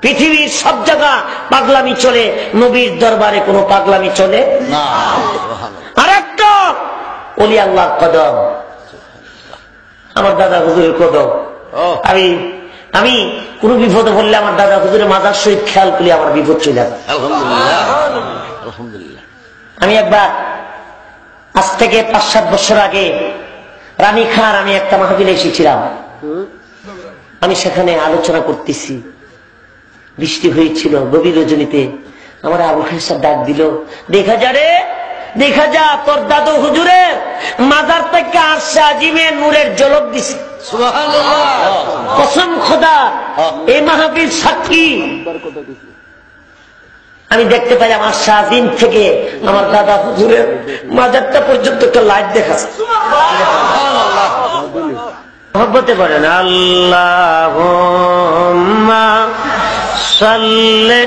পৃথিবীর সব জায়গা পাগলামি চলে, নবীর দরবারে কোনো পাগলামি চলে না। আর একটা ওলি আল্লাহর কদম, আমার দাদা হুজুরের কদম। আমি কোন বিপদে বললে আমার দাদা হুজুরের মাজার শরীফ খেয়াল করলে আমার বিপদ চলে যাবে। আমি একবার আজ থেকে 5-7 বছর আগে রানীখার আমি একটা মাহফিলে এসেছিলাম। আমি সেখানে আলোচনা করতেছি, বৃষ্টি হয়েছিল গভীর রজনীতে। আমার আবু খায়ের ডাক দিল, দেখা যা রে, দেখা যা তোর দাদু হুজুরের মাজার থেকে আরশে আজিমে নূরের ঝলক দিছে। কসম খোদা, এই মাহফিল সাক্ষী। আমি দেখতে পাইলাম আরশে আজিম থেকে আমার দাদা হুজুরের মাজারটা পর্যন্ত একটা লাইট দেখা। মহব্বতে বলেন আল্লাহুম্মা সাল্লি